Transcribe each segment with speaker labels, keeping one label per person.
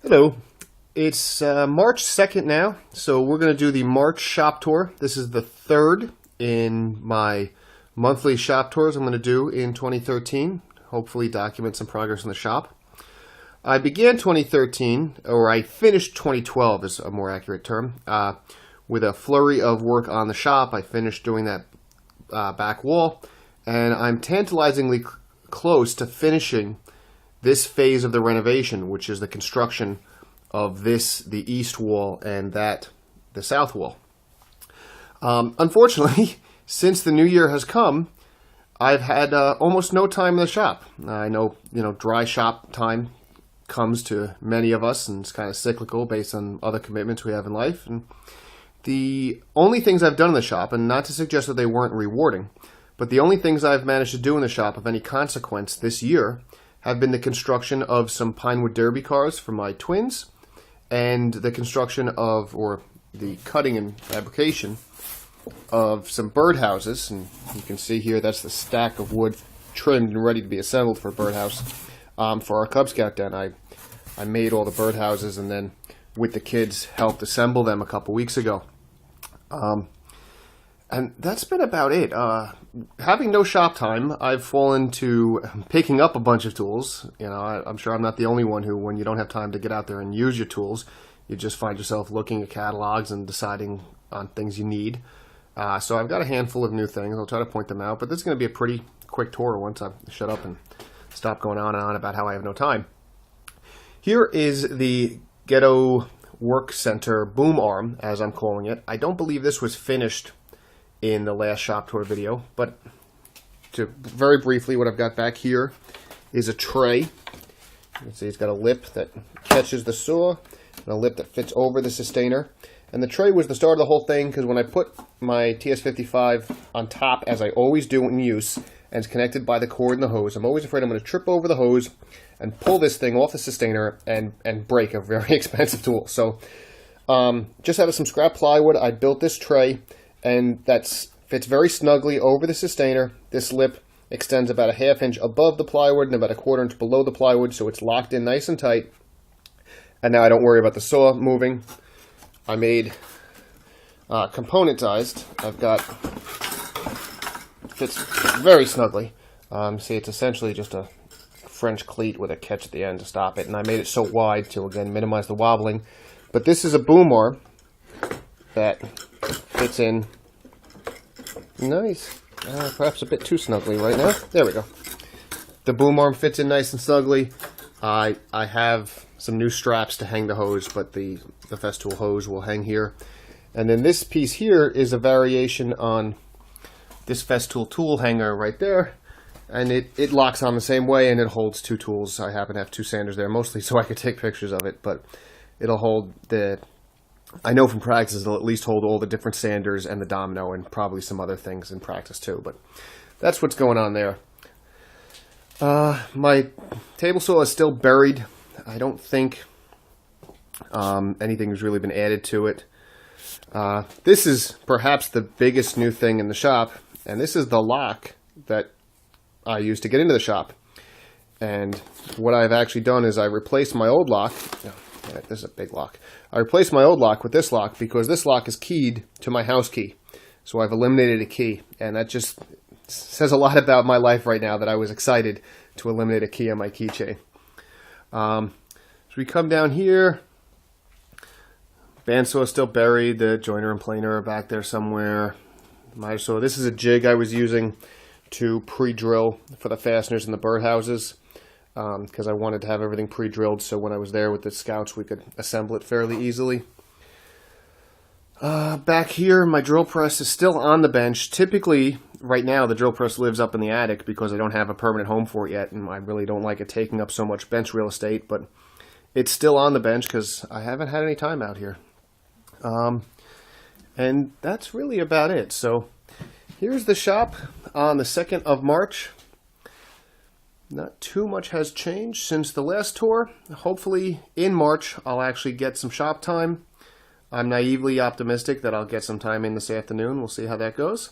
Speaker 1: Hello. It's March 2nd now, so we're going to do the March shop tour. This is the third in my monthly shop tours I'm going to do in 2013. Hopefully document some progress in the shop. I began 2013, or I finished 2012 is a more accurate term, with a flurry of work on the shop. I finished doing that back wall, and I'm tantalizingly close to finishing this phase of the renovation, which is the construction of the east wall, and the south wall. Unfortunately, since the new year has come, I've had almost no time in the shop. I know, dry shop time comes to many of us, and it's kind of cyclical based on other commitments we have in life. And the only things I've done in the shop, and not to suggest that they weren't rewarding, but the only things I've managed to do in the shop of any consequence this year have been the construction of some Pinewood Derby cars for my twins, and the construction or the cutting and fabrication of some birdhouses. And you can see here, that's the stack of wood trimmed and ready to be assembled for a birdhouse for our Cub Scout den. I made all the birdhouses and then, with the kids, helped assemble them a couple weeks ago. And that's been about it. Having no shop time, I've fallen to picking up a bunch of tools. I'm sure I'm not the only one who, when you don't have time to get out there and use your tools, you just find yourself looking at catalogs and deciding on things you need. So I've got a handful of new things. I'll try to point them out, but this is going to be a pretty quick tour once I shut up and stop going on and on about how I have no time. Here is the Ghetto Work Center boom arm, as I'm calling it. I don't believe this was finished in the last shop tour video, but very briefly, what I've got back here is a tray. You can see it's got a lip that catches the saw and a lip that fits over the sustainer. And the tray was the start of the whole thing, because when I put my TS55 on top, as I always do in use, and it's connected by the cord and the hose, I'm always afraid I'm going to trip over the hose and pull this thing off the sustainer and break a very expensive tool. So just out of some scrap plywood, I built this tray, and that fits very snugly over the sustainer. This lip extends about a ½ inch above the plywood and about a ¼ inch below the plywood, so it's locked in nice and tight. And now I don't worry about the saw moving. I made componentized. I've got, fits very snugly. See, it's essentially just a French cleat with a catch at the end to stop it, and I made it so wide to, again, minimize the wobbling. But this is a boom arm that fits in nice, perhaps a bit too snugly right now. There we go. The boom arm fits in nice and snugly. I have some new straps to hang the hose, but the Festool hose will hang here. And then this piece here is a variation on this Festool tool hanger right there, and it locks on the same way, and it holds two tools. I happen to have two sanders there, mostly so I could take pictures of it, but it'll hold I know from practice it'll at least hold all the different sanders and the domino and probably some other things in practice too, but that's what's going on there. My table saw is still buried. I don't think anything has really been added to it. This is perhaps the biggest new thing in the shop, and this is the lock that I use to get into the shop. And what I've actually done is I replaced my old lock. This is a big lock. I replaced my old lock with this lock because this lock is keyed to my house key. So I've eliminated a key, and that just says a lot about my life right now that I was excited to eliminate a key on my keychain. So we come down here. Bandsaw is still buried. The joiner and planer are back there somewhere. So this is a jig I was using to pre-drill for the fasteners in the birdhouses, because I wanted to have everything pre-drilled so when I was there with the scouts we could assemble it fairly easily. Back here, my drill press is still on the bench. Typically, right now, the drill press lives up in the attic because I don't have a permanent home for it yet, and I really don't like it taking up so much bench real estate, but it's still on the bench because I haven't had any time out here. And that's really about it. So here's the shop on the 2nd of March. Not too much has changed since the last tour. Hopefully in March I'll actually get some shop time. I'm naively optimistic that I'll get some time in this afternoon. We'll see how that goes.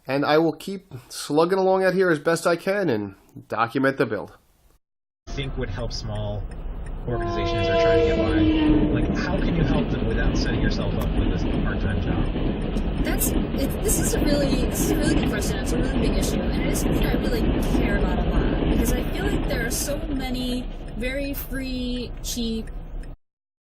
Speaker 1: And I will keep slugging along out here as best I can and document the build.
Speaker 2: I think would help small organizations are trying to get how can you help them without setting yourself up with a part-time job?
Speaker 3: This is a really good question. It's a really big issue, and it is something I really care about a lot because I feel like there are so many very free, cheap,